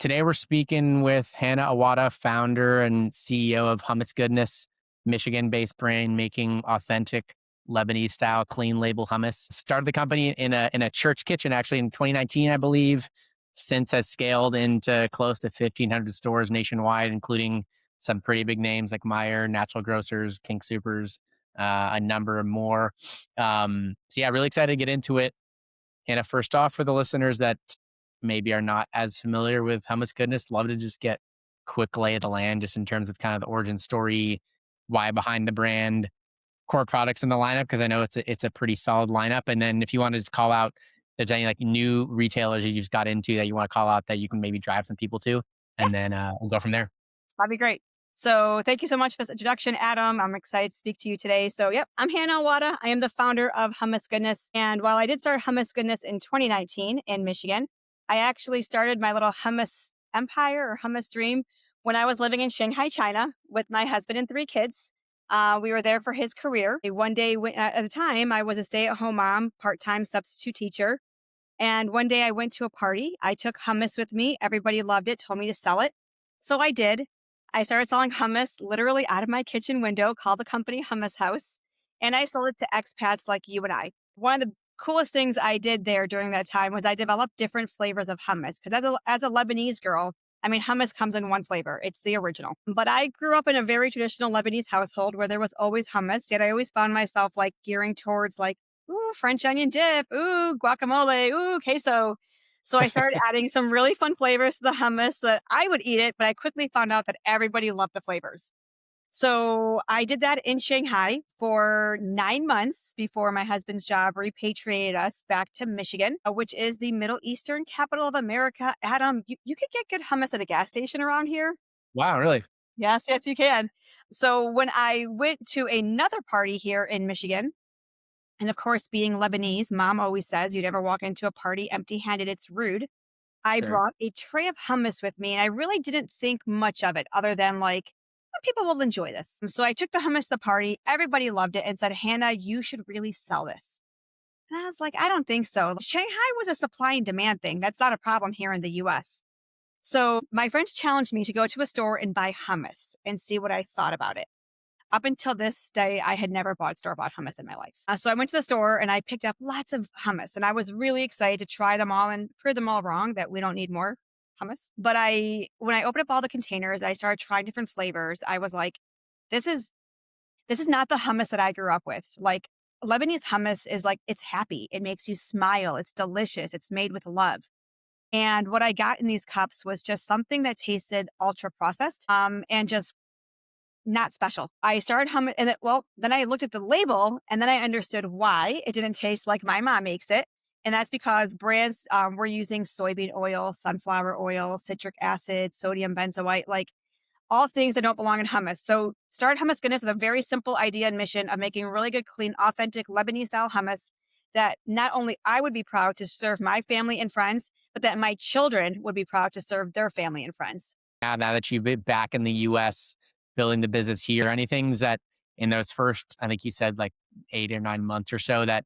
Today we're speaking with Hannah Awada, founder and CEO of Hummus Goodness, Michigan-based brand making authentic Lebanese-style clean label hummus. Started the company in a church kitchen actually in 2019, I believe. Since has scaled into close to 1,500 stores nationwide, including some pretty big names like Meijer, Natural Grocers, King Supers, a number more. So yeah, really excited to get into it. Hannah, first off, for the listeners that maybe are not as familiar with Hummus Goodness, love to just get quick lay of the land, just in terms of kind of the origin story, why behind the brand, core products in the lineup, because I know it's a pretty solid lineup. And then if you want to just call out, if there's any like new retailers you just got into that you want to call out that you can maybe drive some people to, Yeah, and then we'll go from there. that'd be great. So thank you so much for this introduction, Adam. I'm excited to speak to you today. So yep, I'm Hannah Awada. I am the founder of Hummus Goodness. And while I did start Hummus Goodness in 2019 in Michigan, I actually started my little hummus empire or hummus dream when I was living in Shanghai, China with my husband and three kids. We were there for his career. One day, at the time, I was a stay-at-home mom, part-time substitute teacher. And one day I went to a party. I took hummus with me. Everybody loved it, told me to sell it. So I did. I started selling hummus literally out of my kitchen window, called the company Hummus House, and I sold it to expats like you and I. One of the coolest things I did there during that time was I developed different flavors of hummus because as a Lebanese girl, I mean, hummus comes in one flavor. It's the original. But I grew up in a very traditional Lebanese household where there was always hummus, yet I always found myself like gearing towards like, ooh, French onion dip, ooh, guacamole, ooh, queso. So I started adding some really fun flavors to the hummus so that I would eat it, but I quickly found out that everybody loved the flavors. So I did that in Shanghai for 9 months before my husband's job repatriated us back to Michigan, which is the Middle Eastern capital of America. Adam, you could get good hummus at a gas station around here. Wow, really? Yes, yes, you can. So when I went to another party here in Michigan, and of course, being Lebanese, mom always says you never walk into a party empty handed. It's rude. I Sure. brought a tray of hummus with me and I really didn't think much of it other than like, people will enjoy this. So I took the hummus to the party. Everybody loved it and said, Hannah, you should really sell this. And I was like, I don't think so. Shanghai was a supply and demand thing. That's not a problem here in the US. So my friends challenged me to go to a store and buy hummus and see what I thought about it. Up until this day, I had never bought store-bought hummus in my life. So I went to the store and I picked up lots of hummus and I was really excited to try them all and prove them all wrong that we don't need more hummus. But when I opened up all the containers, I started trying different flavors. I was like, this is, this is not the hummus that I grew up with. Like Lebanese hummus is like, it's happy. It makes you smile. It's delicious. It's made with love. And what I got in these cups was just something that tasted ultra processed, and just not special. I started humming, and then I looked at the label, and then I understood why it didn't taste like my mom makes it, and that's because brands were using soybean oil, sunflower oil, citric acid, sodium benzoate, like all things that don't belong in hummus. So, started Hummus Goodness with a very simple idea and mission of making really good, clean, authentic Lebanese-style hummus that not only I would be proud to serve my family and friends, but that my children would be proud to serve their family and friends. Now that you've been back in the US, building the business here, anything that in those first, I think you said like 8 or 9 months or so, that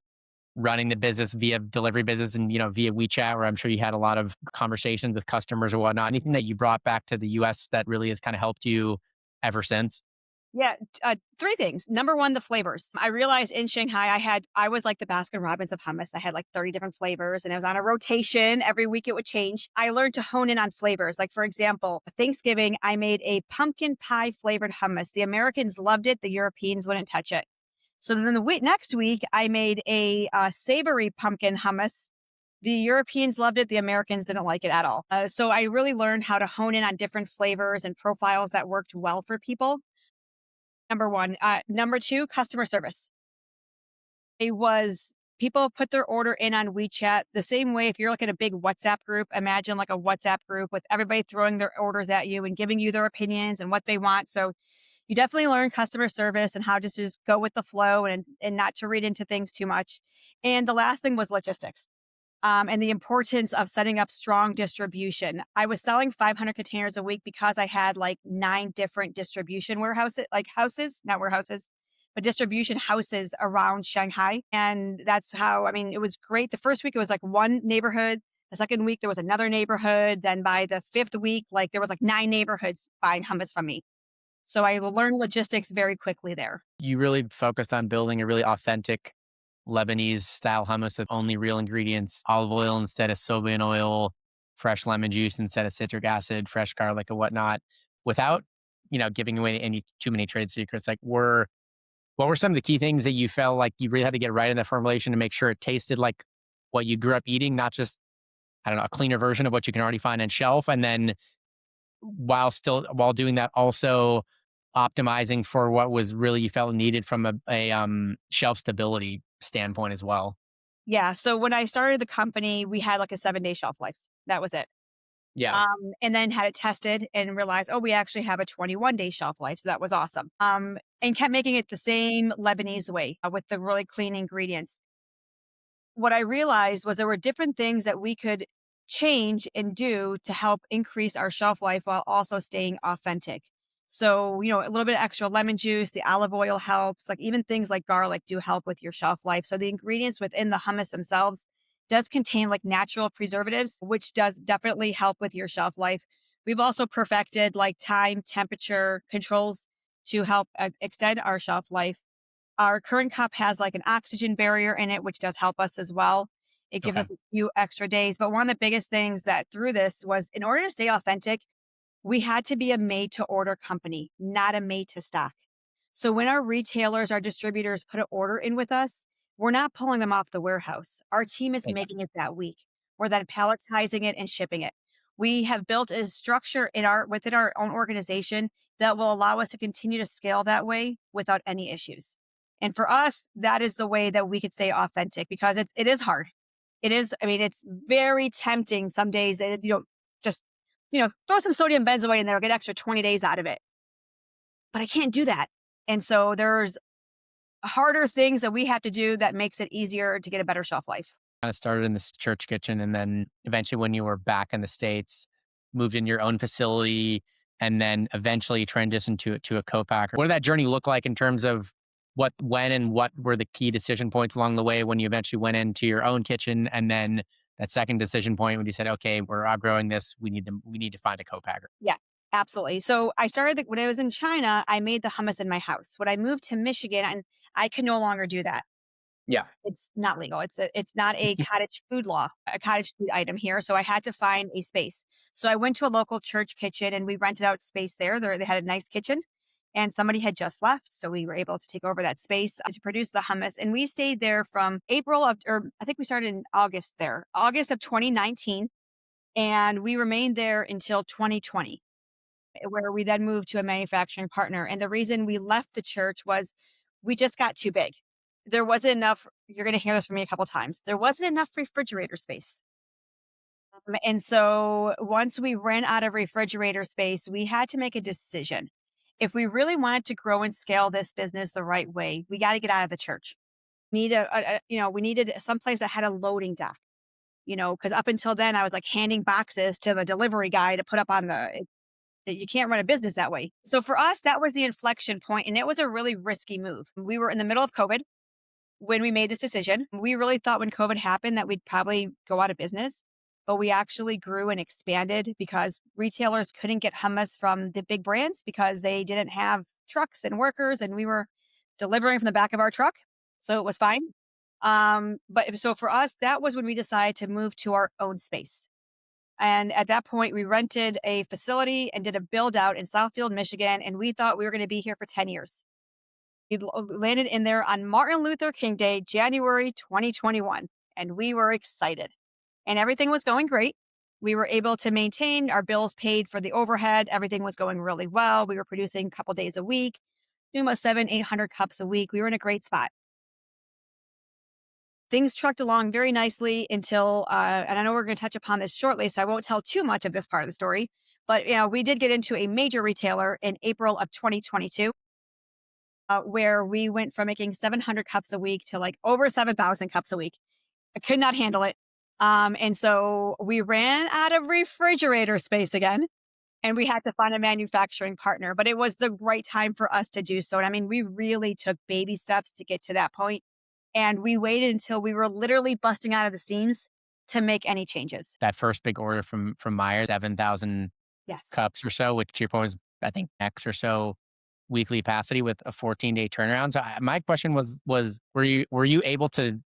running the business via delivery business and, via WeChat, where I'm sure you had a lot of conversations with customers or whatnot, anything that you brought back to the US that really has kind of helped you ever since? Yeah, three things. Number one, the flavors. I realized in Shanghai, I was like the Baskin Robbins of hummus. I had like 30 different flavors and it was on a rotation. Every week it would change. I learned to hone in on flavors. Like, for example, Thanksgiving, I made a pumpkin pie flavored hummus. The Americans loved it. The Europeans wouldn't touch it. So then next week, I made a savory pumpkin hummus. The Europeans loved it. The Americans didn't like it at all. So I really learned how to hone in on different flavors and profiles that worked well for people. Number one. Number two, customer service. It was people put their order in on WeChat the same way. If you're like in a big WhatsApp group, imagine like a WhatsApp group with everybody throwing their orders at you and giving you their opinions and what they want. So you definitely learn customer service and how to just go with the flow and not to read into things too much. And the last thing was logistics. And the importance of setting up strong distribution. I was selling 500 containers a week because I had like 9 different distribution warehouses, like houses, not warehouses, but distribution houses around Shanghai. And that's how, I mean, it was great. The first week, it was like one neighborhood. The second week, there was another neighborhood. Then by the fifth week, like there was like 9 neighborhoods buying hummus from me. So I learned logistics very quickly there. You really focused on building a really authentic Lebanese-style hummus with only real ingredients, olive oil instead of soybean oil, fresh lemon juice instead of citric acid, fresh garlic and whatnot, without, giving away any too many trade secrets. What were some of the key things that you felt like you really had to get right in the formulation to make sure it tasted like what you grew up eating, not just, I don't know, a cleaner version of what you can already find on shelf? And then while doing that, also optimizing for what was really you felt needed from a shelf stability standpoint as well. Yeah. So when I started the company, we had like a 7-day shelf life. That was it. Yeah. And then had it tested and realized, oh, we actually have a 21-day shelf life. So that was awesome. And kept making it the same Lebanese way with the really clean ingredients. What I realized was there were different things that we could change and do to help increase our shelf life while also staying authentic. So, a little bit of extra lemon juice, the olive oil helps, like even things like garlic do help with your shelf life. So the ingredients within the hummus themselves does contain like natural preservatives, which does definitely help with your shelf life. We've also perfected like time, temperature controls to help extend our shelf life. Our current cup has like an oxygen barrier in it, which does help us as well. It gives Okay. us a few extra days. But one of the biggest things that through this was in order to stay authentic, we had to be a made to order company, not a made to stock. So when our retailers, our distributors put an order in with us, we're not pulling them off the warehouse. Our team is Okay. making it that week. We're then palletizing it and shipping it. We have built a structure within our own organization that will allow us to continue to scale that way without any issues. And for us, that is the way that we could stay authentic because it is hard. It is, I mean, it's very tempting some days that just throw some sodium benzoate in there, get extra 20 days out of it. But I can't do that. And so there's harder things that we have to do that makes it easier to get a better shelf life. Kind of started in this church kitchen, and then eventually, when you were back in the States, moved in your own facility, and then eventually transitioned to a co-packer. What did that journey look like in terms of what were the key decision points along the way when you eventually went into your own kitchen, and then that second decision point when you said, "Okay, we're outgrowing this. We need to find a co-packer." Yeah, absolutely. So I started when I was in China, I made the hummus in my house. When I moved to Michigan, and I can no longer do that. Yeah. It's not legal. It's not a cottage food law, a cottage food item here. So I had to find a space. So I went to a local church kitchen and we rented out space there. They had a nice kitchen and somebody had just left. So we were able to take over that space to produce the hummus. And we stayed there from or I think we started in August there, August of 2019. And we remained there until 2020, where we then moved to a manufacturing partner. And the reason we left the church was we just got too big. There wasn't enough, you're going to hear this from me a couple times. There wasn't enough refrigerator space. And so once we ran out of refrigerator space, we had to make a decision. If we really wanted to grow and scale this business the right way, we got to get out of the church. We needed someplace that had a loading dock, because up until then I was like handing boxes to the delivery guy to put up on that you can't run a business that way. So for us, that was the inflection point, and it was a really risky move. We were in the middle of COVID when we made this decision. We really thought when COVID happened that we'd probably go out of business, but we actually grew and expanded because retailers couldn't get hummus from the big brands because they didn't have trucks and workers, and we were delivering from the back of our truck. So it was fine. But so for us, that was when we decided to move to our own space. And at that point, we rented a facility and did a build out in Southfield, Michigan. And we thought we were going to be here for 10 years. We landed in there on Martin Luther King Day, January 2021. And we were excited. And everything was going great. We were able to maintain our bills paid for the overhead. Everything was going really well. We were producing a couple days a week, doing about 800 cups a week. We were in a great spot. Things trucked along very nicely until, and I know we're going to touch upon this shortly, so I won't tell too much of this part of the story. But we did get into a major retailer in April of 2022, where we went from making 700 cups a week to like over 7,000 cups a week. I could not handle it. And so we ran out of refrigerator space again, and we had to find a manufacturing partner. But it was the right time for us to do so. And I mean, we really took baby steps to get to that point. And we waited until we were literally busting out of the seams to make any changes. That first big order from Meijer, 7,000 Yes. cups or so, which to your point was, I think, X or so weekly capacity with a 14-day turnaround. So my question was were you able to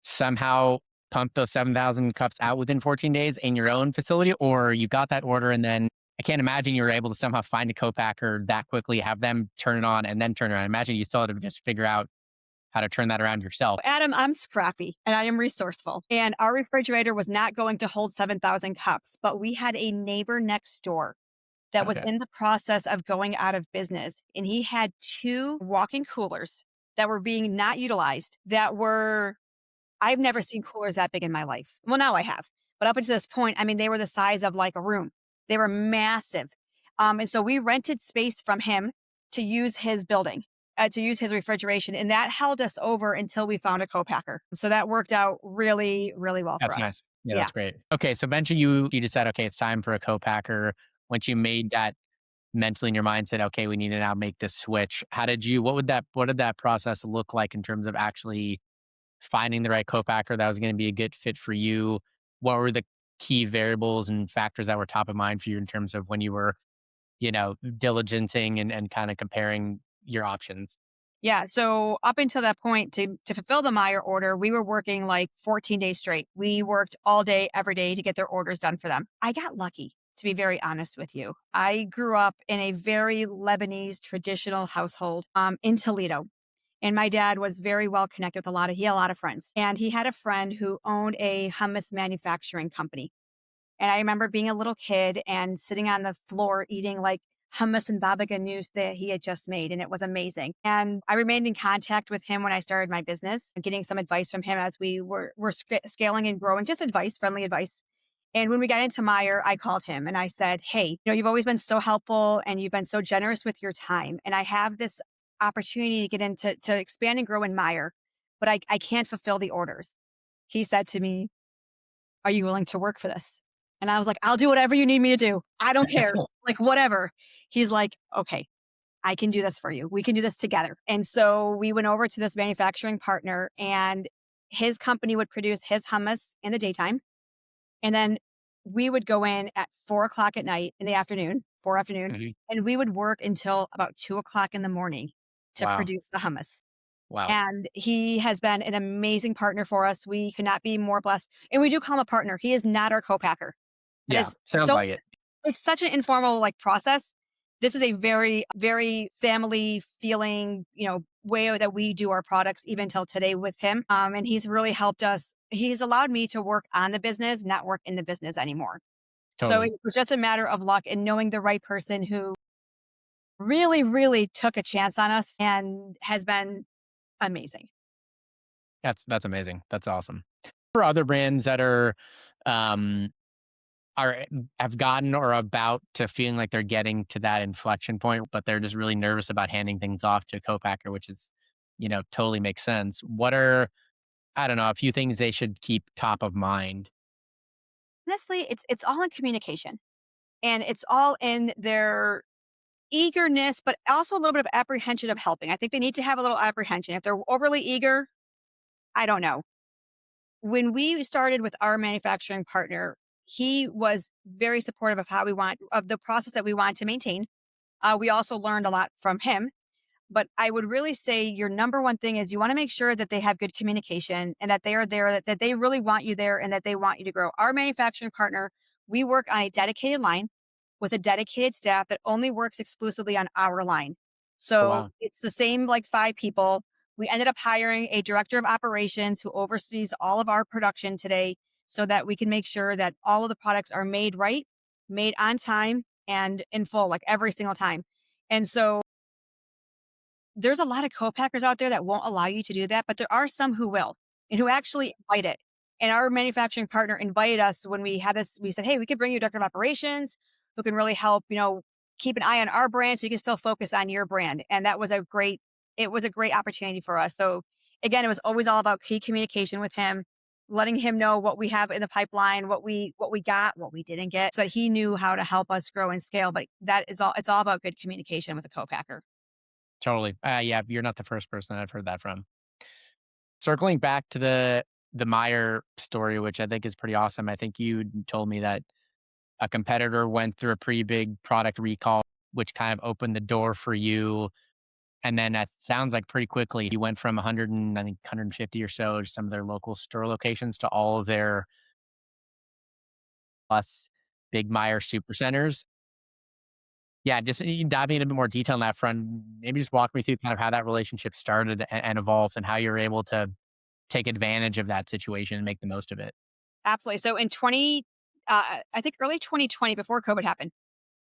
somehow pump those 7,000 cups out within 14 days in your own facility, or you got that order and then I can't imagine you were able to somehow find a co-packer that quickly, have them turn it on and then turn it around. I imagine you still had to just figure out how to turn that around yourself. Adam, I'm scrappy and I am resourceful. And our refrigerator was not going to hold 7,000 cups, but we had a neighbor next door that was Okay. in the process of going out of business. And he had two walk-in coolers that were being not utilized that were, I've never seen coolers that big in my life. Well, now I have. But up until this point, I mean, they were the size of like a room. They were massive. And so we rented space from him to use his building, to use his refrigeration. And that held us over until we found a co-packer. So that worked out really, really well for That's us. nice. Yeah, Yeah. that's great. Okay, so mention you just said, okay, it's time for a co-packer. Once you made that mentally in your mind, said, okay, we need to now make this switch. What did that process look like in terms of actually finding the right co-packer that was going to be a good fit for you? What were the key variables and factors that were top of mind for you in terms of when you were, diligencing and kind of comparing your options? Yeah. So up until that point, to fulfill the Meyer order, we were working like 14 days straight. We worked all day, every day to get their orders done for them. I got lucky, to be very honest with you. I grew up in a very Lebanese traditional household in Toledo. And my dad was very well connected with he had a lot of friends. And he had a friend who owned a hummus manufacturing company. And I remember being a little kid and sitting on the floor eating like hummus and baba ganoush that he had just made. And it was amazing. And I remained in contact with him when I started my business, getting some advice from him as we were scaling and growing, just advice, friendly advice. And when we got into Meyer, I called him and I said, hey, you've always been so helpful and you've been so generous with your time. And I have this opportunity to get into to expand and grow in Meyer, but I can't fulfill the orders. He said to me, are you willing to work for this? And I was like, I'll do whatever you need me to do. I don't care. Like, whatever. He's like, okay, I can do this for you. We can do this together. And so we went over to this manufacturing partner, and his company would produce his hummus in the daytime. And then we would go in at 4 o'clock at night in the afternoon, 4 afternoon, Mhm. and we would work until about 2 o'clock in the morning to Wow. produce the hummus. Wow. And he has been an amazing partner for us. We could not be more blessed. And we do call him a partner. He is not our co-packer. That Yeah. is Sounds so like it. it's such an informal like process. This is a very, very family feeling, way that we do our products even till today with him. And he's really helped us. He's allowed me to work on the business, not work in the business anymore. So Totally. it was just a matter of luck and knowing the right person who really, really took a chance on us and has been amazing. That's amazing. That's awesome. For other brands that um are have gotten or about to feeling like they're getting to that inflection point, but they're just really nervous about handing things off to a co-packer, which is, totally makes sense. What are, I don't know, a few things they should keep top of mind? Honestly, it's all in communication and it's all in their eagerness, but also a little bit of apprehension of helping. I think they need to have a little apprehension. If they're overly eager, I don't know. When we started with our manufacturing partner, he was very supportive of of the process that we wanted to maintain. We also learned a lot from him. But I would really say your number one thing is you want to make sure that they have good communication and that they are there, that they really want you there and that they want you to grow. Our manufacturing partner, we work on a dedicated line with a dedicated staff that only works exclusively on our line. Oh, So wow. it's the same like 5 people. We ended up hiring a director of operations who oversees all of our production today so that we can make sure that all of the products are made right, made on time, and in full, like every single time. And so there's a lot of co-packers out there that won't allow you to do that, but there are some who will and who actually invite it. And our manufacturing partner invited us when we had this. We said, "Hey, we could bring you a director of operations who can really help, keep an eye on our brand so you can still focus on your brand." And that was it was a great opportunity for us. So again, it was always all about key communication with him, letting him know what we have in the pipeline, what we got, what we didn't get, so that he knew how to help us grow and scale. But it's all about good communication with a co-packer. Totally. Yeah, you're not the first person I've heard that from. Circling back to the Meijer story, which I think is pretty awesome. I think you told me that a competitor went through a pretty big product recall, which kind of opened the door for you. And then it sounds like pretty quickly you went from 100 and I think 150 or so to some of their local store locations to all of their plus big Meijer supercenters. Yeah, just diving into a bit more detail on that front. Maybe just walk me through kind of how that relationship started and evolved and how you're able to take advantage of that situation and make the most of it. Absolutely. So in I think early 2020, before COVID happened,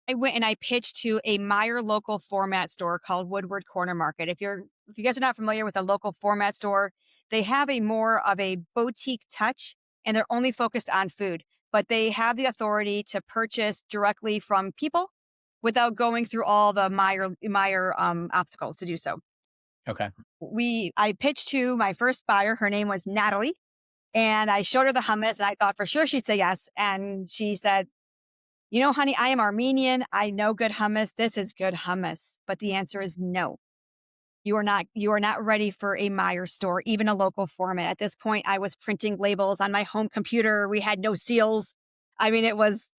I went and I pitched to a Meyer local format store called Woodward Corner Market. If you guys are not familiar with a local format store, they have a more of a boutique touch and they're only focused on food, but they have the authority to purchase directly from people without going through all the Meyer obstacles to do so. Okay. I pitched to my first buyer. Her name was Natalie, and I showed her the hummus, and I thought for sure she'd say yes. And she said, "You know, honey, I am Armenian. I know good hummus. This is good hummus." But the answer is no. You are not ready for a Meijer store, even a local format. At this point, I was printing labels on my home computer. We had no seals. I mean, it was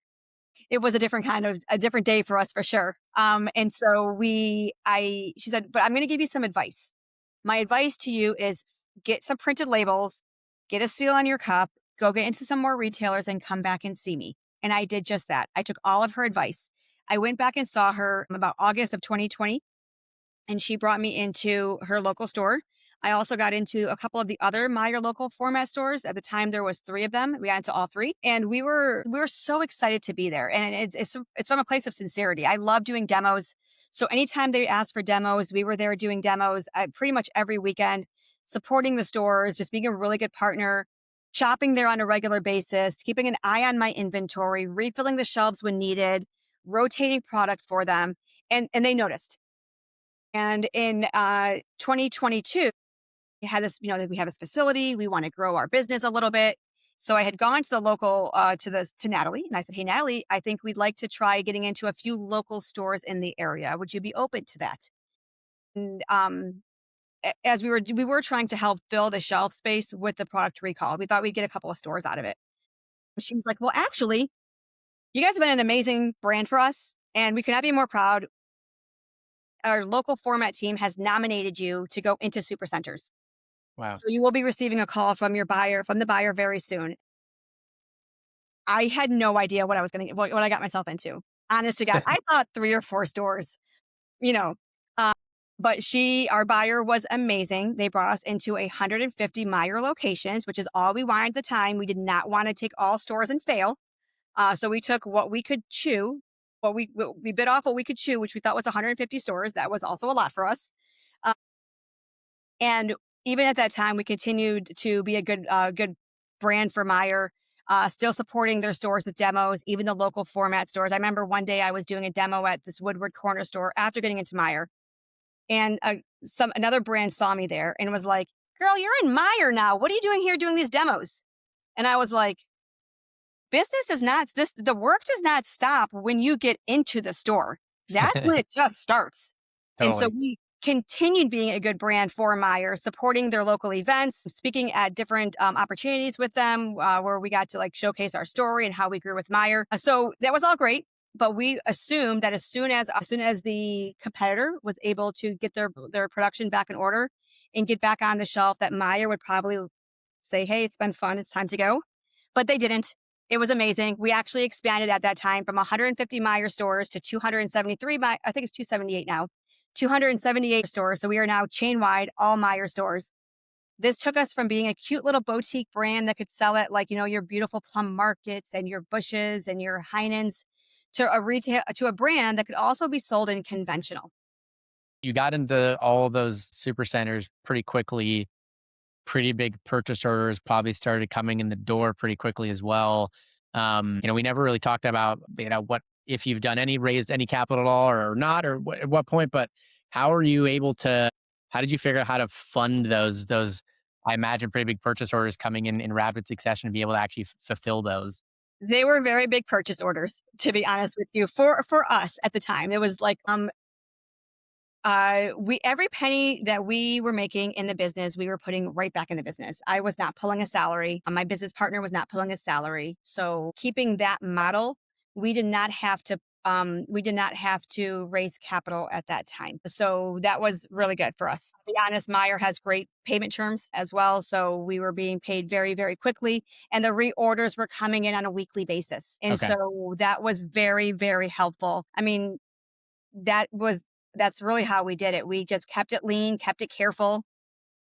a different day for us for sure. And so she said, "But I'm going to give you some advice. My advice to you is get some printed labels, get a seal on your cup, go get into some more retailers and come back and see me." And I did just that. I took all of her advice. I went back and saw her about August of 2020, and she brought me into her local store. I also got into a couple of the other Meijer local format stores. At the time, there was three of them. We got into all three, and we were so excited to be there. And it's from a place of sincerity. I love doing demos. So anytime they asked for demos, we were there doing demos pretty much every weekend, supporting the stores, just being a really good partner, shopping there on a regular basis, keeping an eye on my inventory, refilling the shelves when needed, rotating product for them, and they noticed. And in 2022, we have this facility. We want to grow our business a little bit. So I had gone to the local, to Natalie, and I said, "Hey, Natalie, I think we'd like to try getting into a few local stores in the area. Would you be open to that?" And as we were trying to help fill the shelf space with the product recall, we thought we'd get a couple of stores out of it. She was like, "Well, actually, you guys have been an amazing brand for us, and we could not be more proud. Our local format team has nominated you to go into supercenters. Wow. So you will be receiving a call from the buyer very soon." I had no idea what I got myself into. Honest to God, I thought 3 or 4 stores, you know. Uh, but our buyer was amazing. They brought us into 150 Meyer locations, which is all we wanted at the time. We did not want to take all stores and fail. So we took what we could chew, we bit off what we could chew, which we thought was 150 stores. That was also a lot for us. Uh, and even at that time, we continued to be a good brand for Meyer, still supporting their stores with demos, even the local format stores. I remember one day I was doing a demo at this Woodward corner store after getting into Meyer, and another brand saw me there and was like, "Girl, you're in Meyer now. What are you doing here doing these demos?" And I was like, the work does not stop when you get into the store. That's when it just starts. And so Totally. we continued being a good brand for Meyer, supporting their local events, speaking at different opportunities with them, where we got to like showcase our story and how we grew with Meyer. So that was all great. But we assumed that as soon as the competitor was able to get their production back in order and get back on the shelf, that Meyer would probably say, "Hey, it's been fun. It's time to go." But they didn't. It was amazing. We actually expanded at that time from 150 Meyer stores to 273. I think it's 278 now. 278 stores. So we are now chain wide, all Meyer stores. This took us from being a cute little boutique brand that could sell at your beautiful Plum Markets and your Bushes and your Heinens to a brand that could also be sold in conventional. You got into all of those super centers pretty quickly. Pretty big purchase orders probably started coming in the door pretty quickly as well. We never really talked about, what if you've done raised any capital at all or not, or at what point, but how are you able to, how did you figure out how to fund those, I imagine pretty big purchase orders coming in rapid succession to be able to actually fulfill those? They were very big purchase orders, to be honest with you, for us at the time. It was like We every penny that we were making in the business, we were putting right back in the business. I was not pulling a salary. My business partner was not pulling a salary. So keeping that model, we did not have to. We did not have to raise capital at that time. So that was really good for us. To be honest, Meyer has great payment terms as well. So we were being paid very, very quickly, and the reorders were coming in on a weekly basis. And Okay. so that was very, very helpful. I mean, that was that's really how we did it. We just kept it lean, kept it careful,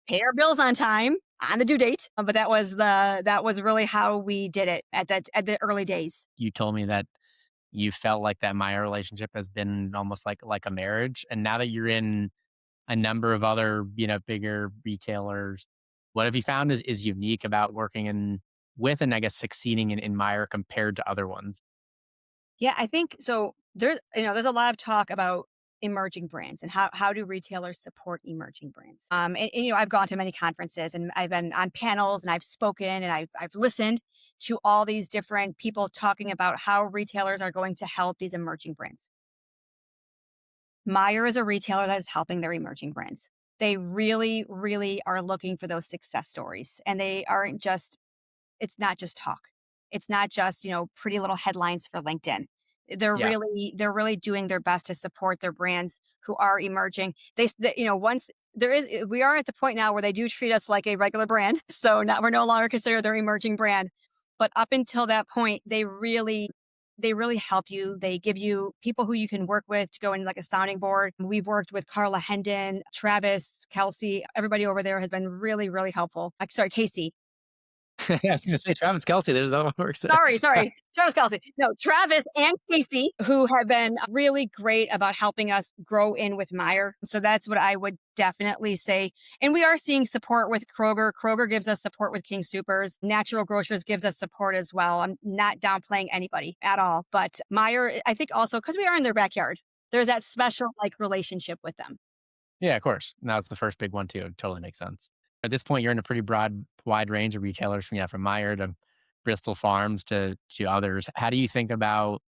paid our bills on time, on the due date. But that was really how we did it at the early days. You told me that you felt like that Maya relationship has been almost like a marriage. And now that you're in a number of other, bigger retailers, what have you found is unique about working in with and I guess succeeding in Meyer compared to other ones? Yeah, I think so. There's a lot of talk about emerging brands and how do retailers support emerging brands. I've gone to many conferences and I've been on panels and I've spoken and I've listened to all these different people talking about how retailers are going to help these emerging brands. Meyer is a retailer that is helping their emerging brands. They really, really are looking for those success stories, and they aren't just it's not just talk. It's not just, pretty little headlines for LinkedIn. Yeah. They're really doing their best to support their brands who are emerging. Once there is we are at the point now where they do treat us like a regular brand. So now we're no longer considered their emerging brand. But up until that point, they really help you. They give you people who you can work with to go in like a sounding board. We've worked with Carla Hendon, Travis, Kelsey. Everybody over there has been really, really helpful. Like, sorry, Casey. I was going to say Travis Kelsey. There's another one who works there. Sorry, Travis Kelsey. No, Travis and Casey, who have been really great about helping us grow in with Meyer. So that's what I would definitely say. And we are seeing support with Kroger. Kroger gives us support with King Supers. Natural Grocers gives us support as well. I'm not downplaying anybody at all. But Meyer, I think also because we are in their backyard, there's that special like relationship with them. Yeah, of course. And that was the first big one too. It totally makes sense. At this point, you're in a pretty wide range of retailers from Meijer to Bristol Farms to others. How do you think about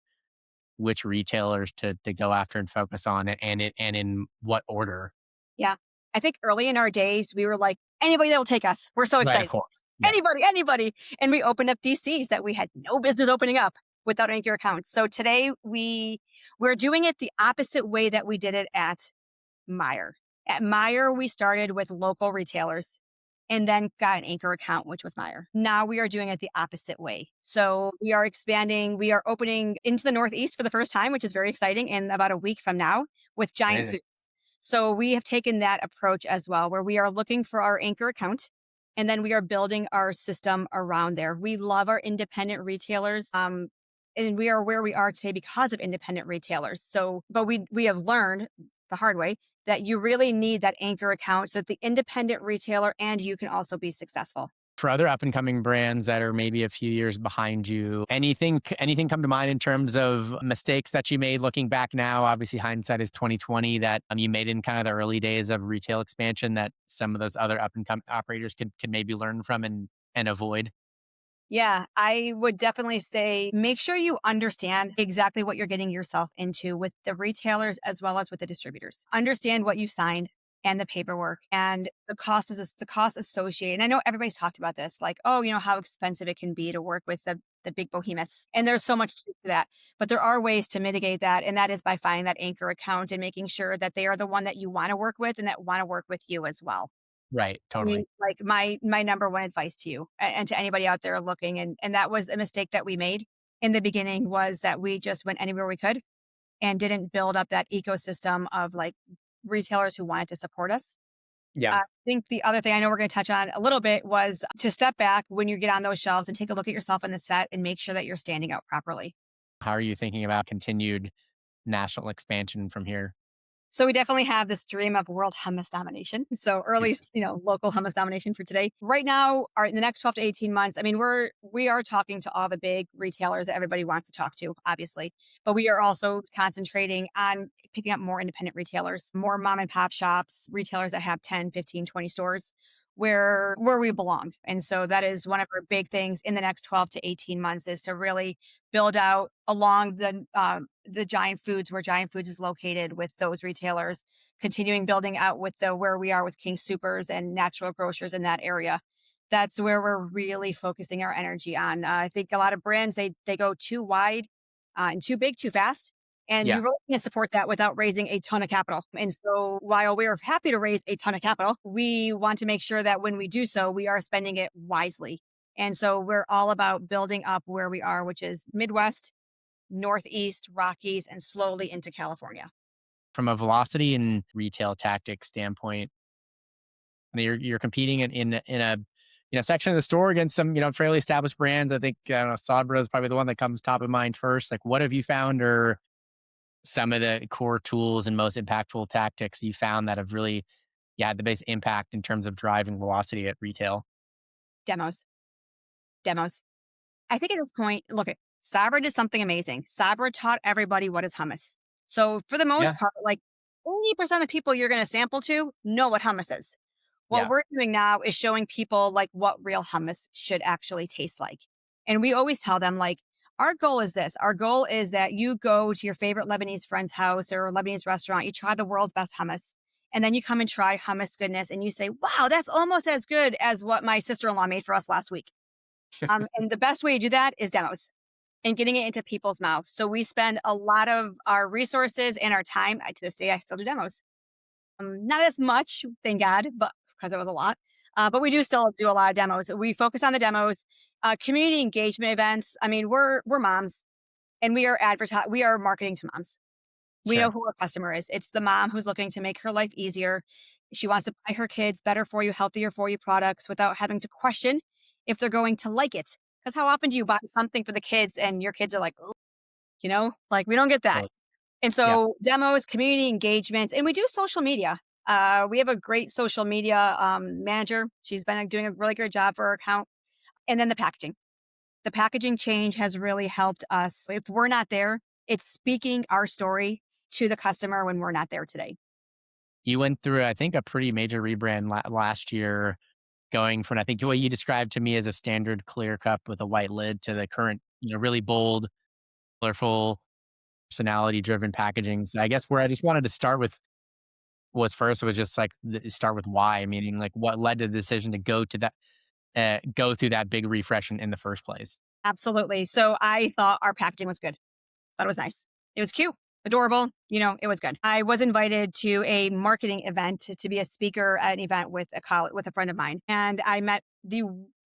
which retailers to go after and focus on and in what order? Yeah. I think early in our days, we were like, anybody that will take us. We're so Right, of excited. course. Yeah. Anybody. And we opened up DCs that we had no business opening up without anchor accounts. So today we're doing it the opposite way that we did it at Meyer. At Meyer, we started with local retailers and then got an anchor account, which was Meyer. Now we are doing it the opposite way. So we are expanding. We are opening into the Northeast for the first time, which is very exciting, in about a week from now with Giant Amazing. Food. So we have taken that approach as well, where we are looking for our anchor account and then we are building our system around there. We love our independent retailers. And we are where we are today because of independent retailers. So, but we have learned the hard way that you really need that anchor account so that the independent retailer and you can also be successful. For other up and coming brands that are maybe a few years behind you, anything come to mind in terms of mistakes that you made looking back now? Obviously, hindsight is 2020 that you made in kind of the early days of retail expansion that some of those other up and coming operators could maybe learn from and avoid. Yeah, I would definitely say make sure you understand exactly what you're getting yourself into with the retailers as well as with the distributors. Understand what you signed and the paperwork and the cost associated. And I know everybody's talked about this, like, oh, how expensive it can be to work with the big behemoths. And there's so much truth to that. But there are ways to mitigate that. And that is by finding that anchor account and making sure that they are the one that you want to work with and that want to work with you as well. Right, totally. Like my number one advice to you and to anybody out there looking, and that was a mistake that we made in the beginning, was that we just went anywhere we could and didn't build up that ecosystem of like retailers who wanted to support us. Yeah. I think the other thing I know we're going to touch on a little bit was to step back when you get on those shelves and take a look at yourself in the set and make sure that you're standing out properly. How are you thinking about continued national expansion from here? So we definitely have this dream of world hummus domination. So early, local hummus domination for today. Right now, in the next 12 to 18 months, I mean, we are talking to all the big retailers that everybody wants to talk to, obviously. But we are also concentrating on picking up more independent retailers, more mom and pop shops, retailers that have 10, 15, 20 stores. where we belong. And so that is one of our big things in the next 12 to 18 months is to really build out along the Giant Foods where Giant Foods is located with those retailers, continuing building out with the where we are with King Supers and natural grocers in that area. That's where we're really focusing our energy on. I think a lot of brands they go too wide and too big too fast. And you Yeah. really can't support that without raising a ton of capital. And so while we're happy to raise a ton of capital, we want to make sure that when we do so, we are spending it wisely. And so we're all about building up where we are, which is Midwest, Northeast, Rockies, and slowly into California. From a velocity and retail tactics standpoint, I mean, you're competing in a section of the store against some fairly established brands. I think I don't know, Sabra is probably the one that comes top of mind first. Like, what have you found are some of the core tools and most impactful tactics you found that have really had the biggest impact in terms of driving velocity at retail? Demos, demos. I think at this point, look at Sabra did something amazing. Sabra taught everybody what is hummus. So for the most Yeah, part, like 80% of the people you're going to sample to know what hummus is. What yeah, we're doing now is showing people like what real hummus should actually taste like. And we always tell them like our goal is this. Our goal is that you go to your favorite Lebanese friend's house or Lebanese restaurant, you try the world's best hummus, and then you come and try Hummus Goodness and you say, "Wow, that's almost as good as what my sister-in-law made for us last week." And the best way to do that is demos and getting it into people's mouths. So we spend a lot of our resources and our time. To this day, I still do demos. Not as much, thank God, but because it was a lot. But we do still do a lot of demos. We focus on the demos, community engagement events. I mean, we're moms, and we are marketing to moms. We know sure. who our customer is. It's the mom who's looking to make her life easier. She wants to buy her kids better for you, healthier for you products without having to question if they're going to like it. Because how often do you buy something for the kids and your kids are like, "Ugh," like we don't get that. Totally. And Yeah. so demos, community engagements, and we do social media. We have a great social media manager. She's been doing a really good job for our account. And then the packaging. The packaging change has really helped us. If we're not there, it's speaking our story to the customer when we're not there today. You went through, I think, a pretty major rebrand last year, going from I think what you described to me as a standard clear cup with a white lid to the current, really bold, colorful, personality driven packaging. So I guess where I just wanted to start with was first was just like start with why, meaning like what led to the decision to go through that big refresh in the first place. Absolutely. So I thought our packaging was good. Thought it was nice. It was cute, adorable. It was good. I was invited to a marketing event to be a speaker at an event with with a friend of mine, and I met the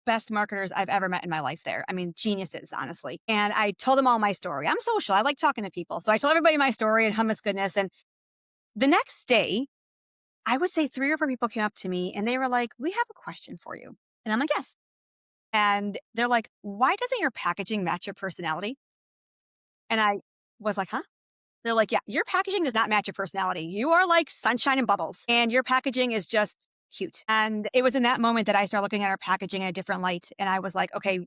best marketers I've ever met in my life there. I mean, geniuses, honestly. And I told them all my story. I'm social. I like talking to people. So I told everybody my story and Hummus Goodness. And the next day, I would say 3 or 4 people came up to me and they were like, "We have a question for you." And I'm like, "Yes." And they're like, "Why doesn't your packaging match your personality?" And I was like, "Huh?" They're like, "Yeah, your packaging does not match your personality. You are like sunshine and bubbles, and your packaging is just cute." And it was in that moment that I started looking at our packaging in a different light. And I was like, okay,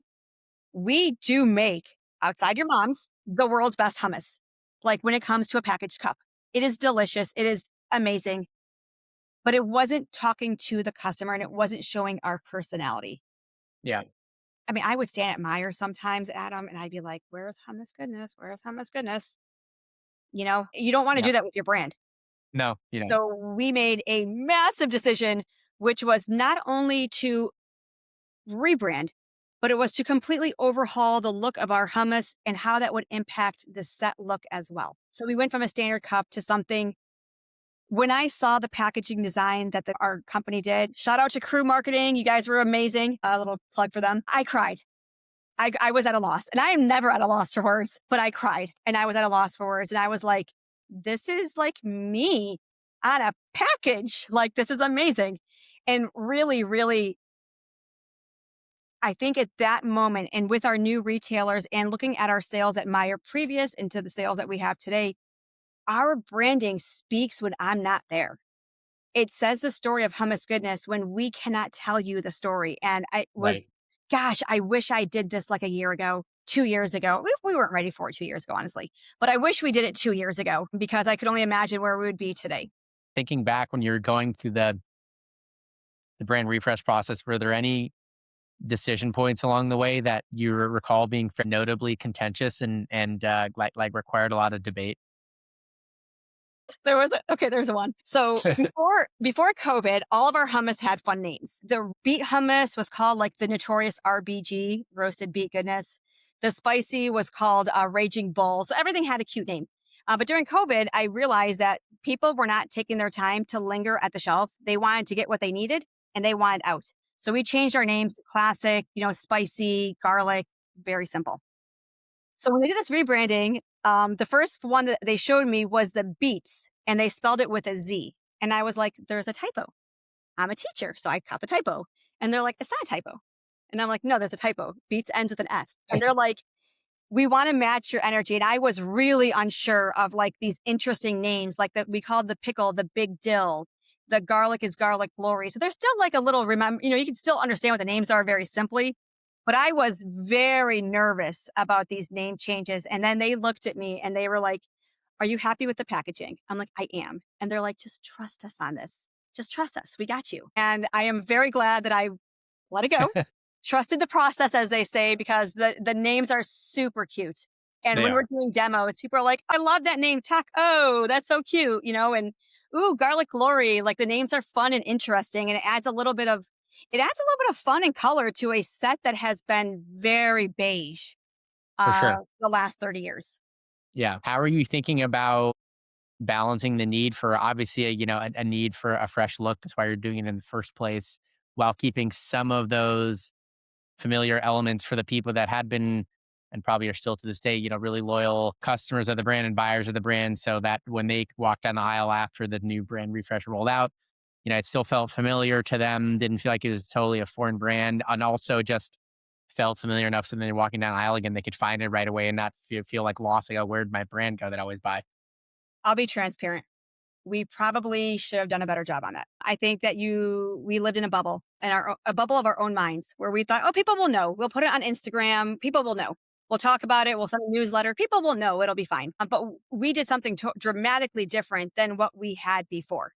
we do make, outside your mom's, the world's best hummus. Like when it comes to a packaged cup, it is delicious. It is amazing, but it wasn't talking to the customer and it wasn't showing our personality. Yeah. I mean, I would stand at Meijer sometimes, Adam, and I'd be like, "Where's Hummus Goodness? Where's Hummus Goodness?" You don't want to Yeah. do that with your brand. No, you don't. So we made a massive decision, which was not only to rebrand, but it was to completely overhaul the look of our hummus and how that would impact the set look as well. So we went from a standard cup to something. When I saw the packaging design that our company did, shout out to Crew Marketing. You guys were amazing. A little plug for them. I cried. I was at a loss, and I am never at a loss for words, but I cried and I was at a loss for words. And I was like, this is like me on a package. Like, this is amazing. And really, really, I think at that moment, and with our new retailers and looking at our sales at Meyer previous into the sales that we have today, our branding speaks when I'm not there. It says the story of Hummus Goodness when we cannot tell you the story. And Right. gosh, I wish I did this like a year ago, 2 years ago. We weren't ready for it 2 years ago, honestly. But I wish we did it 2 years ago because I could only imagine where we would be today. Thinking back when you're going through the the brand refresh process, were there any decision points along the way that you recall being notably contentious and like required a lot of debate? There's one. So before COVID, all of our hummus had fun names. The beet hummus was called like the notorious RBG, roasted beet goodness. The spicy was called Raging Bull. So everything had a cute name. But during COVID, I realized that people were not taking their time to linger at the shelf. They wanted to get what they needed and they wanted out. So we changed our names to classic, spicy, garlic, very simple. So when they did this rebranding, the first one that they showed me was the beets, and they spelled it with a Z. And I was like, there's a typo. I'm a teacher, so I caught the typo. And they're like, it's not a typo. And I'm like, no, there's a typo. Beets ends with an S. And they're like, we want to match your energy. And I was really unsure of like these interesting names, like that we called the pickle, the big dill, the garlic is garlic glory. So there's still like a little you can still understand what the names are very simply. But I was very nervous about these name changes. And then they looked at me and they were like, are you happy with the packaging? I'm like, I am. And they're like, just trust us on this. Just trust us. We got you. And I am very glad that I let it go, trusted the process, as they say, because the names are super cute. And They when we're are doing demos, people are like, I love that name, Tuck. Oh, that's so cute, and ooh, Garlic Glory. Like the names are fun and interesting, and it adds a little bit of fun and color to a set that has been very beige for sure. the last 30 years. Yeah. How are you thinking about balancing the need for obviously a need for a fresh look? That's why you're doing it in the first place, while keeping some of those familiar elements for the people that had been and probably are still to this day, really loyal customers of the brand and buyers of the brand. So that when they walked down the aisle after the new brand refresh rolled out, it still felt familiar to them, didn't feel like it was totally a foreign brand, and also just felt familiar enough so then they're walking down the aisle again, they could find it right away and not feel like lost. Like, oh, where'd my brand go that I always buy? I'll be transparent. We probably should have done a better job on that. I think that we lived in a bubble, and a bubble of our own minds, where we thought, oh, people will know. We'll put it on Instagram. People will know. We'll talk about it. We'll send a newsletter. People will know. It'll be fine. But we did something dramatically different than what we had before.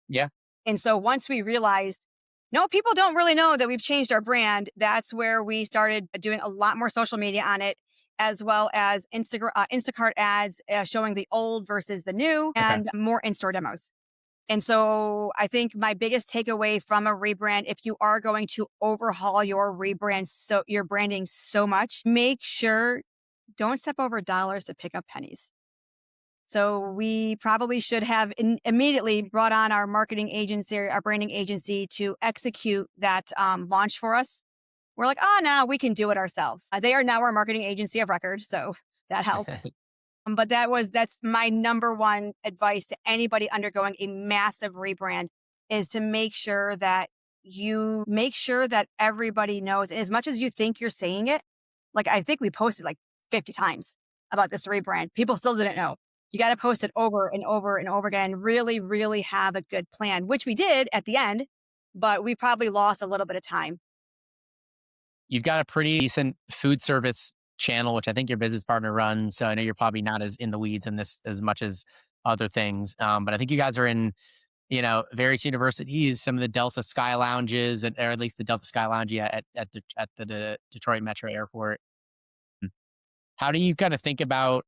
Yeah, And so once we realized, no, people don't really know that we've changed our brand, that's where we started doing a lot more social media on it, as well as Instacart ads showing the old versus the new, okay. and more in-store demos. And so I think my biggest takeaway from a rebrand, if you are going to overhaul your branding so much, make sure don't step over dollars to pick up pennies. So we probably should have immediately brought on our marketing agency, our branding agency, to execute that launch for us. We're like, oh, no, we can do it ourselves. They are now our marketing agency of record, so that helps. But that's my number one advice to anybody undergoing a massive rebrand, is to make sure that everybody knows. As much as you think you're saying it, like I think we posted like 50 times about this rebrand. People still didn't know. You got to post it over and over and over again. Really, really have a good plan, which we did at the end, but we probably lost a little bit of time. You've got a pretty decent food service channel, which I think your business partner runs. So I know you're probably not as in the weeds in this as much as other things. But I think you guys are in, various universities, some of the Delta Sky Lounges, or at least the Delta Sky Lounge at the Detroit Metro Airport. How do you kind of think about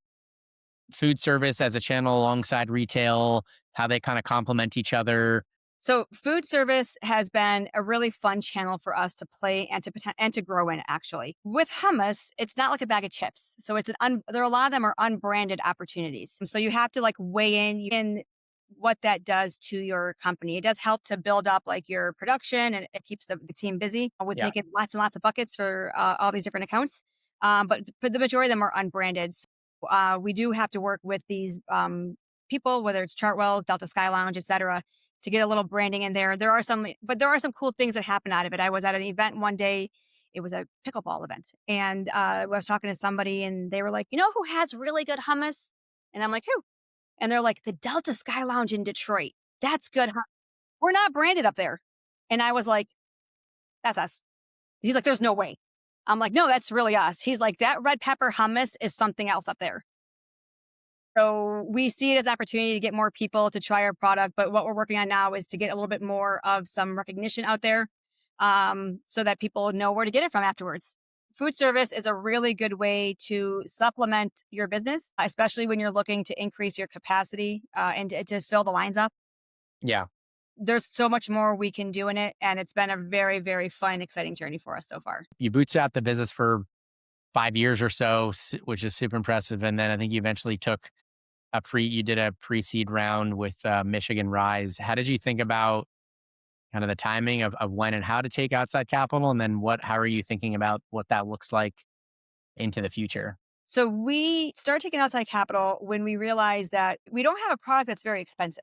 food service as a channel alongside retail, how they kind of complement each other? So food service has been a really fun channel for us to play and to grow in. Actually, with hummus, it's not like a bag of chips. So there are a lot of them are unbranded opportunities. So you have to like weigh in what that does to your company. It does help to build up like your production, and it keeps the team busy with Yeah. making lots and lots of buckets for all these different accounts. But the majority of them are unbranded. So, we do have to work with these people, whether it's Chartwells, Delta Sky Lounge, etc., to get a little branding in there. There are some cool things that happen out of it. I was at an event one day. It was a pickleball event. And I was talking to somebody and they were like, you know who has really good hummus? And I'm like, who? And they're like, the Delta Sky Lounge in Detroit. That's good. We're not branded up there. And I was like, that's us. He's like, there's no way. I'm like, no, that's really us. He's like, that red pepper hummus is something else up there. So we see it as an opportunity to get more people to try our product. But what we're working on now is to get a little bit more of some recognition out there, so that people know where to get it from afterwards. Food service is a really good way to supplement your business, especially when you're looking to increase your capacity and to fill the lines up. Yeah. There's so much more we can do in it. And it's been a very, very fun, exciting journey for us so far. You bootstrapped the business for 5 years or so, which is super impressive. And then I think you eventually took you did a pre-seed round with Michigan Rise. How did you think about kind of the timing of when and how to take outside capital? And then how are you thinking about what that looks like into the future? So we started taking outside capital when we realized that we don't have a product that's very expensive.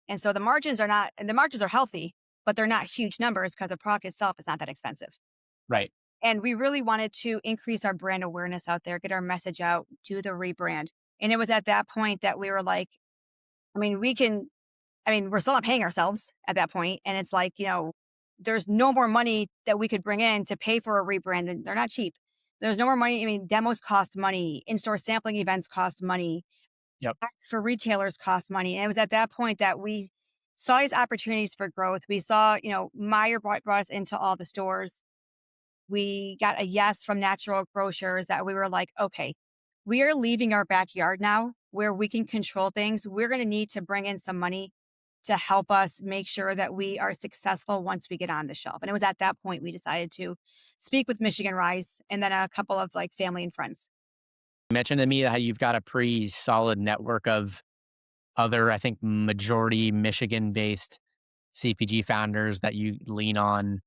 And so the margins are not, and the margins are healthy, but they're not huge numbers because the product itself is not that expensive. Right. And we really wanted to increase our brand awareness out there, get our message out, do the rebrand. And it was at that point that we were like, I mean, we're still not paying ourselves at that point. And it's like, there's no more money that we could bring in to pay for a rebrand. And they're not cheap. There's no more money. I mean, demos cost money, in store sampling events cost money, Yep. acts for retailers cost money. And it was at that point that we saw these opportunities for growth. We saw, Meyer brought us into all the stores. We got a yes from natural grocers that we were like, okay, we are leaving our backyard now where we can control things. We're going to need to bring in some money to help us make sure that we are successful once we get on the shelf. And it was at that point we decided to speak with Michigan Rise and then a couple of like family and friends. You mentioned to me how you've got a pretty solid network of other, I think, majority Michigan based CPG founders that you lean on.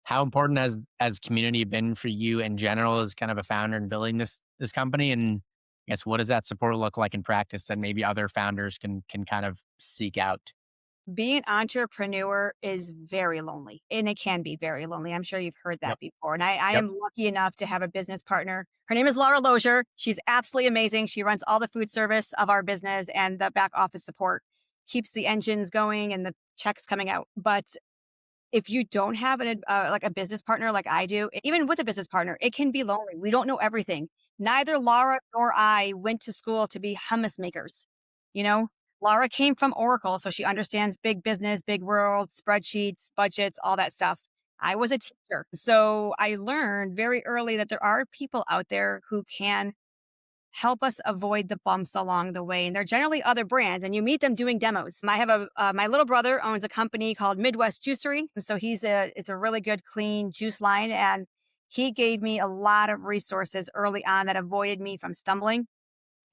How important has community been for you in general as kind of a founder in building this company? And I guess what does that support look like in practice that maybe other founders can kind of seek out? Being an entrepreneur is very lonely and it can be very lonely. I'm sure you've heard that Yep. before. And I Yep. am lucky enough to have a business partner. Her name is Laura Lozier. She's absolutely amazing. She runs all the food service of our business and the back office support, keeps the engines going and the checks coming out. But if you don't have like a business partner like I do, even with a business partner, it can be lonely. We don't know everything. Neither Laura nor I went to school to be hummus makers. You know, Laura came from Oracle, so she understands big business, big world, spreadsheets, budgets, all that stuff. I was a teacher. So I learned very early that there are people out there who can help us avoid the bumps along the way. And they're generally other brands, and you meet them doing demos. I have my little brother owns a company called Midwest Juicery, so it's a really good clean juice line, and he gave me a lot of resources early on that avoided me from stumbling.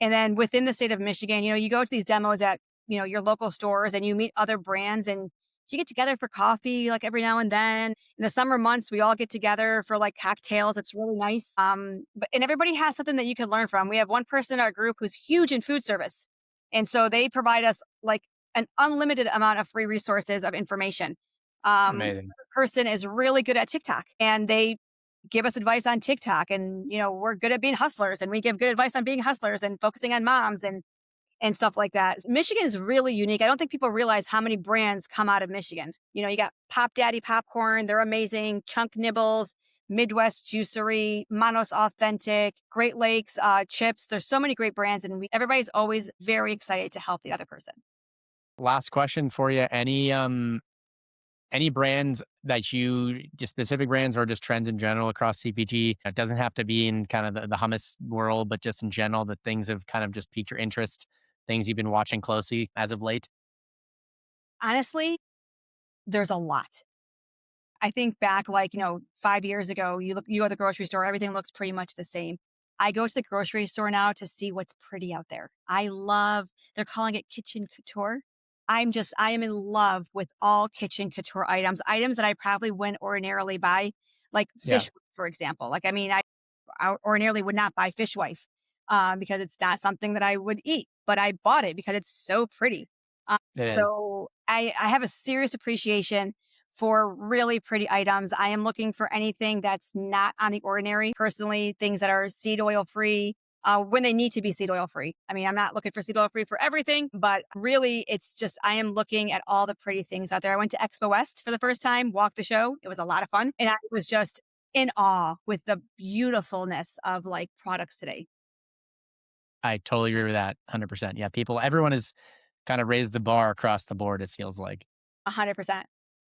And then within the state of Michigan, you go to these demos at, your local stores and you meet other brands and you get together for coffee like every now and then. In the summer months, we all get together for like cocktails. It's really nice. And everybody has something that you can learn from. We have one person in our group who's huge in food service. And so they provide us like an unlimited amount of free resources of information. Amazing. Person is really good at TikTok and they give us advice on TikTok and we're good at being hustlers and we give good advice on being hustlers and focusing on moms and stuff like that. Michigan is really unique. I don't think people realize how many brands come out of Michigan. You got Pop Daddy Popcorn, they're amazing, Chunk Nibbles, Midwest Juicery, Manos Authentic, Great Lakes Chips. There's so many great brands and everybody's always very excited to help the other person. Last question for you. Any brands that just specific brands or just trends in general across CPG? It doesn't have to be in kind of the hummus world, but just in general, that things have kind of just piqued your interest, things you've been watching closely as of late? Honestly, there's a lot. I think back like, 5 years ago, you go to the grocery store, everything looks pretty much the same. I go to the grocery store now to see what's pretty out there. They're calling it kitchen couture. I am in love with all kitchen couture items that I probably wouldn't ordinarily buy, like Yeah, fish, for example. Like, I mean, I ordinarily would not buy fishwife because it's not something that I would eat, but I bought it because it's so pretty. it is. So I have a serious appreciation for really pretty items. I am looking for anything that's not on the ordinary. Personally, things that are seed oil free when they need to be seed oil free. I mean, I'm not looking for seed oil free for everything, but really it's just, I am looking at all the pretty things out there. I went to Expo West for the first time, walked the show. It was a lot of fun. And I was just in awe with the beautifulness of like products today. I totally agree with that 100%. Yeah, everyone has kind of raised the bar across the board, it feels like. 100%.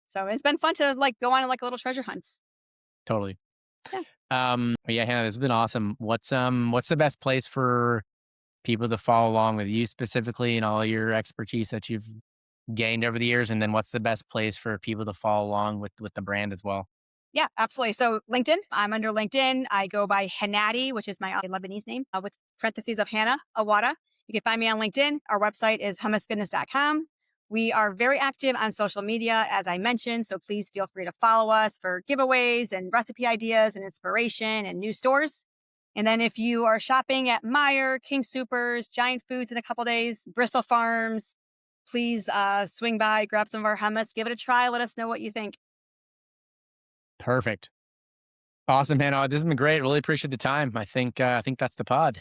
So it's been fun to like go on like little treasure hunts. Totally. Yeah. But yeah, Hannah, this has been awesome. What's the best place for people to follow along with you specifically and all your expertise that you've gained over the years? And then what's the best place for people to follow along with the brand as well? Yeah, absolutely. So LinkedIn, I'm under LinkedIn. I go by Hannati, which is my Lebanese name, with parentheses of Hannah Awada. You can find me on LinkedIn. Our website is hummusgoodness.com. We are very active on social media, as I mentioned. So please feel free to follow us for giveaways and recipe ideas and inspiration and new stores. And then if you are shopping at Meijer, King Supers, Giant Foods in a couple days, Bristol Farms, please swing by, grab some of our hummus, give it a try. Let us know what you think. Perfect. Awesome, Hannah. This has been great. Really appreciate the time. I think that's the pod.